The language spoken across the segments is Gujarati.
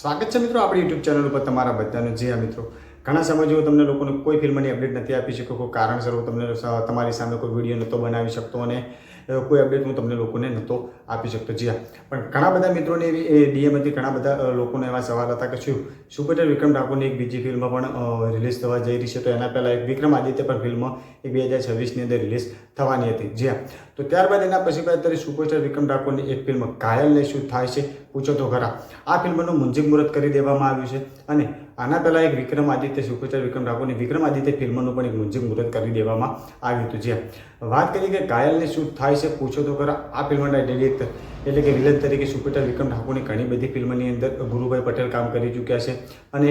સ્વાગત છે મિત્રો આપણી યુટ્યુબ ચેનલ ઉપર તમારા બધાનું. જી હા મિત્રો, ઘણા સમય જો તમને લોકોને કોઈ ફિલ્મની અપડેટ નથી આપી શકતો, કોઈ કારણસર હું તમને તમારી સામે કોઈ વિડીયો નહોતો બનાવી શકતો અને કોઈ અપડેટ હું તમને લોકોને નહોતો આપી શકતો. જી હા, પણ ઘણા બધા મિત્રોને એવી ડીએમ હતી, ઘણા બધા લોકોને એવા સવાલ હતા કે શું સુપરસ્ટાર વિક્રમ ઠાકોરની એક બીજી ફિલ્મ પણ રિલીઝ થવા જઈ રહી છે. તો એના પહેલાં એક વિક્રમાદિત્ય પણ ફિલ્મ એ 2026ની અંદર રિલીઝ થવાની હતી. જી હા, તો ત્યારબાદ એના પછી અત્યારે સુપરસ્ટાર વિક્રમ ઠાકોરની એક ફિલ્મ ઘાયલને શું થાય છે પૂછો તો ખરા, આ ફિલ્મનું મુંજીક મુહૂર્ત કરી દેવામાં આવ્યું છે. અને આના પહેલાં એક વિક્રમાદિત્ય સુપરસ્ટાર વિક્રમ ઠાકોરની વિક્રમાદિત્ય ફિલ્મનું પણ એક મુંજીક મુહૂર્ત કરી દેવામાં આવ્યું હતું. જ્યાં વાત કરી કે ઘાયલને શું થાય છે પૂછો તો ખરા, આ ફિલ્મના ડિરેક્ટર એટલે કે વિલન તરીકે સુપરસ્ટાર વિક્રમ ઠાકોરની ઘણી બધી ફિલ્મની અંદર ગુરુભાઈ પટેલ કામ કરી ચૂક્યા છે અને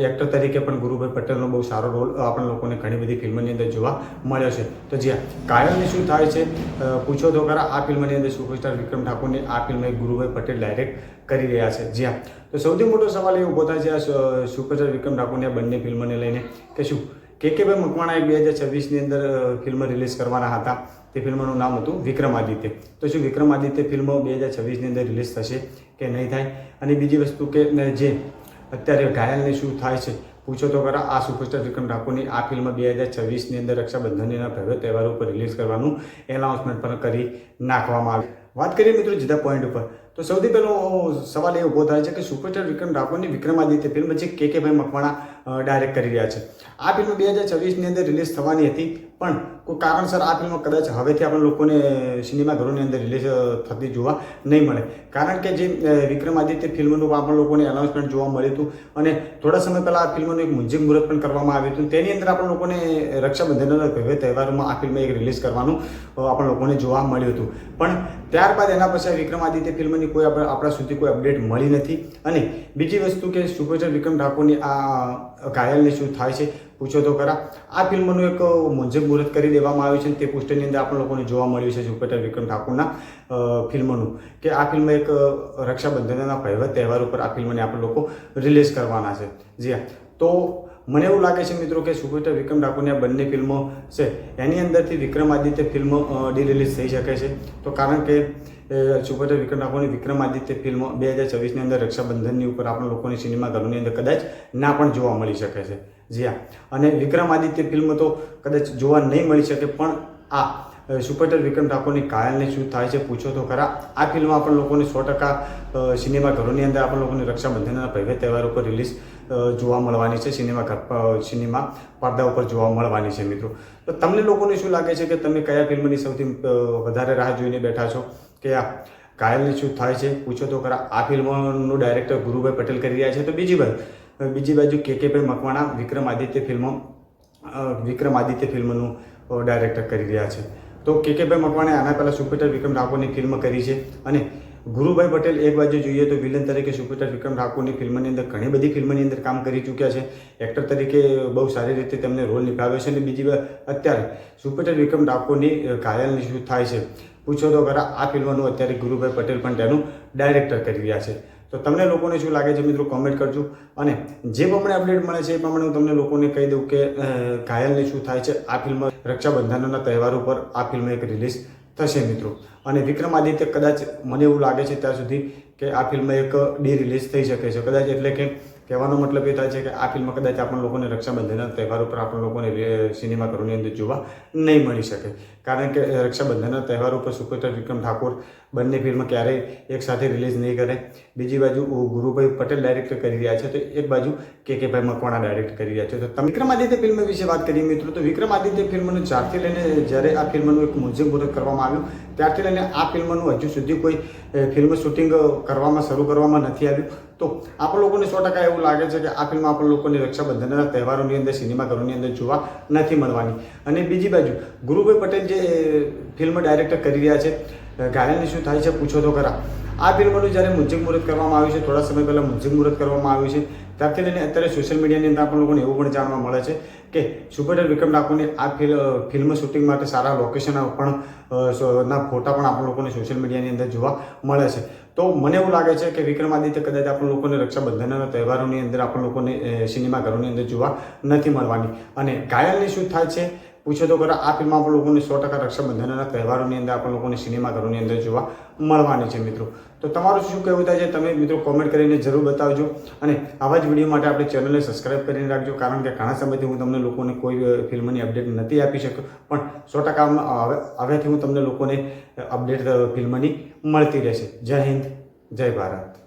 એક્ટર તરીકે પણ ગુરુભાઈ પટેલનો બહુ સારો રોલ આપણા લોકોને ઘણી બધી ફિલ્મની અંદર જોવા મળ્યો છે. તો જ્યાં ઘાયલને શું થાય છે પૂછો તો ખરા, આ ફિલ્મની અંદર સુપરસ્ટાર વિક્રમ ઠાકોરની આ ફિલ્મ ગુરુભાઈ પટેલ ડાયરેક્ટ કરી રહ્યા છે. જ્યાં તો સૌથી મોટો સવાલ એ ઊભો થાય છે આ સુપરસ્ટાર વિક્રમ ઠાકોરની આ બંને ફિલ્મને લઈને કે શું કેકેભાઈ મકવાણાએ 2026ની અંદર ફિલ્મ રિલીઝ કરવાના હતા. તે ફિલ્મનું નામ હતું વિક્રમાદિત્ય. તો શું વિક્રમાદિત્ય ફિલ્મ 2026ની અંદર રિલીઝ થશે કે નહીં થાય? અને બીજી વસ્તુ કે જે અત્યારે ઘાયલને શું થાય છે પૂછો તો ખરા, આ સુપરસ્ટાર વિક્રમ ઠાકોરની આ ફિલ્મ 2026ની અંદર રક્ષાબંધનના ભવ્ય તહેવાર ઉપર રિલીઝ કરવાનું એનાઉન્સમેન્ટ પણ કરી નાખવામાં આવ્યું. વાત કરીએ મિત્રો જુદા પોઈન્ટ ઉપર, તો સૌથી પહેલો સવાલ એ ઊભો થાય છે કે સુપરસ્ટાર વિક્રમ ઠાકોરની વિક્રમાદિત્ય ફિલ્મ જે કેકેભાઈ મકવાણા ડાયરેક્ટ કરી રહ્યા છે, આ ફિલ્મ 2026ની અંદર રિલીઝ થવાની હતી, પણ કોઈ કારણસર આ ફિલ્મ કદાચ હવેથી આપણે લોકોને સિનેમાઘરોની અંદર રિલીઝ થતી જોવા નહીં મળે. કારણ કે જે વિક્રમાદિત્ય ફિલ્મનું આપણે લોકોને એનાઉન્સમેન્ટ જોવા મળ્યું હતું અને થોડા સમય પહેલાં આ ફિલ્મનું એક મુંજીક મુહૂર્ત પણ કરવામાં આવ્યું હતું. તેની અંદર આપણે લોકોને રક્ષાબંધનના ભવ્ય તહેવારોમાં આ ફિલ્મ એક રિલીઝ કરવાનું આપણે લોકોને જોવા મળ્યું હતું. પણ ત્યારબાદ એના પછી વિક્રમાદિત્ય ફિલ્મની કોઈ આપણા સુધી કોઈ અપડેટ મળી નથી. અને બીજી વસ્તુ કે સુપરસ્ટાર વિક્રમ ઠાકોરની આ ઘાયલને શું થાય છે પૂછો તો ખરા, આ ફિલ્મનું એક મુંજીક મુહૂર્ત કરી દેવામાં આવ્યું છે. તે પોસ્ટરની અંદર આપણે લોકોને જોવા મળ્યું છે સુપરસ્ટાર વિક્રમ ઠાકોરના ફિલ્મનું કે આ ફિલ્મ એક રક્ષાબંધનના ભવ્ય તહેવાર ઉપર આ ફિલ્મને આપણે લોકો રિલીઝ કરવાના છે. જી હા, તો મને એવું લાગે છે મિત્રો કે સુપરસ્ટાર વિક્રમ ઠાકોરની આ બંને ફિલ્મો છે એની અંદરથી વિક્રમાદિત્ય ફિલ્મ ડી રિલીઝ થઈ શકે છે. તો કારણ કે સુપરસ્ટાર વિક્રમ ઠાકોરની વિક્રમાદિત્ય ફિલ્મ 2026ની અંદર રક્ષાબંધનની ઉપર આપણા લોકોની સિનેમાઘરોની અંદર કદાચ ના પણ જોવા મળી શકે છે. જી હા, અને વિક્રમાદિત્ય ફિલ્મ તો કદાચ જોવા નહીં મળી શકે, પણ આ સુપરસ્ટાર વિક્રમ ઠાકોરની ઘાયલને શું થાય છે પૂછો તો ખરા, આ ફિલ્મ આપણા લોકોને 100% સિનેમાઘરોની અંદર આપણા લોકોને રક્ષાબંધનના ભવ્ય તહેવાર ઉપર રિલીઝ જોવા મળવાની છે, સિનેમા પડદા ઉપર જોવા મળવાની છે. મિત્રો, તો તમને લોકોને શું લાગે છે કે તમે કયા ફિલ્મની સૌથી વધારે રાહ જોઈને બેઠા છો કે આ ઘાયલને શું થાય છે પૂછો તો ખરા, આ ફિલ્મનું ડાયરેક્ટર ગુરુભાઈ પટેલ કરી રહ્યા છે. તો બીજી બાજુ કેકેભાઈ મકવાણા વિક્રમાદિત્ય ફિલ્મનું ડાયરેક્ટર કરી રહ્યા છે. તો કેકેભાઈ મકવાણાએ આના પહેલાં સુપરસ્ટાર વિક્રમ ઠાકોરની ફિલ્મ કરી છે અને ગુરુભાઈ પટેલ એક બાજુ જોઈએ તો વિલન તરીકે સુપરસ્ટાર વિક્રમ ઠાકોરની ફિલ્મની અંદર ઘણી બધી ફિલ્મની અંદર કામ કરી ચૂક્યા છે. એક્ટર તરીકે બહુ સારી રીતે તેમને રોલ નિભાવ્યો છે. અને બીજી અત્યારે સુપરસ્ટાર વિક્રમ ઠાકોરની ઘાયલને શું થાય છે પૂછો તો ખરા, આ ફિલ્મનું અત્યારે ગુરુભાઈ પટેલ પણ તેનું ડાયરેક્ટર કરી રહ્યા છે. તો તમને લોકોને શું લાગે છે મિત્રો કોમેન્ટ કરજો. અને જે પ્રમાણે અપડેટ મળે છે એ પ્રમાણે હું તમને લોકોને કહી દઉં કે ઘાયલને શું થાય છે આ ફિલ્મ રક્ષાબંધનના તહેવાર ઉપર આ ફિલ્મ એક રિલીઝ થશે મિત્રો. અને વિક્રમાદિત્ય કદાચ મને એવું લાગે છે ત્યાં સુધી કે આ ફિલ્મ એક ડી રિલીઝ થઈ શકે છે કદાચ. એટલે કે કહેવાનો મતલબ એ થાય છે કે આ ફિલ્મ કદાચ આપણા લોકોને રક્ષાબંધનના તહેવાર ઉપર આપણા લોકોને સિનેમાઘરોની અંદર જોવા નહીં મળી શકે. કારણ કે રક્ષાબંધનના તહેવાર ઉપર સુપરસ્ટાર વિક્રમ ઠાકોર બંને ફિલ્મ ક્યારેય એક સાથે રિલીઝ નહીં કરે. બીજી બાજુ ગુરુભાઈ પટેલ ડાયરેક્ટર કરી રહ્યા છે, તો એક બાજુ કેકેભાઈ મકવાણા ડાયરેક્ટ કરી રહ્યા છે. તો તમે વિક્રમાદિત્ય ફિલ્મ વિશે વાત કરીએ મિત્રો, તો વિક્રમાદિત્ય ફિલ્મનું જ્યારથી લઈને જ્યારે આ ફિલ્મનું એક મુંજીક મુહૂર્ત કરવામાં આવ્યું ત્યારથી લઈને આ ફિલ્મનું હજુ સુધી કોઈ ફિલ્મ શૂટિંગ શરૂ કરવામાં નથી આવ્યું. તો આપણા લોકોને 100% એવું લાગે છે કે આ ફિલ્મ આપણા લોકોની રક્ષાબંધનના તહેવારોની અંદર સિનેમાઘરોની અંદર જોવા નથી મળવાની. અને બીજી બાજુ ગુરુભાઈ પટેલ જે ફિલ્મ ડાયરેક્ટર કરી રહ્યા છે ઘાયલને શું થાય છે પૂછો તો ખરા, આ ફિલ્મનું જ્યારે મુંજીક મુહૂર્ત કરવામાં આવ્યું છે, થોડા સમય પહેલાં મુંજીક મુહૂર્ત કરવામાં આવ્યું છે, ત્યારથી લઈને અત્યારે સોશિયલ મીડિયાની અંદર આપણા લોકોને એવું પણ જાણવા મળે છે કે સુપરસ્ટાર વિક્રમ ઠાકોરની આ ફિલ્મ શૂટિંગ માટે સારા લોકેશન પણ ના ફોટા પણ આપણા લોકોને સોશિયલ મીડિયાની અંદર જોવા મળે છે. તો મને એવું લાગે છે કે વિક્રમાદિત્ય કદાચ આપણા લોકોને રક્ષાબંધનના તહેવારોની અંદર આપણા લોકોને સિનેમાઘરોની અંદર જોવા નથી મળવાની. અને ઘાયલને શું થાય છે પૂછો તો ખરા આ ફિલ્મ આપણે લોકોને 100% રક્ષાબંધનના તહેવારોની અંદર આપણે લોકોને સિનેમાઘરોની અંદર જોવા મળવાની છે મિત્રો. તો તમારું શું કહેવું થાય છે તમે મિત્રો કોમેન્ટ કરીને જરૂર બતાવજો અને આવા જ વિડીયો માટે આપણી ચેનલને સબસ્ક્રાઇબ કરીને રાખજો, કારણ કે ઘણા સમયથી હું તમને લોકોને કોઈ ફિલ્મની અપડેટ નથી આપી શક્યો, પણ 100% હવેથી હું તમને લોકોને અપડેટ ફિલ્મની મળતી રહેશે. જય હિન્દ, જય ભારત.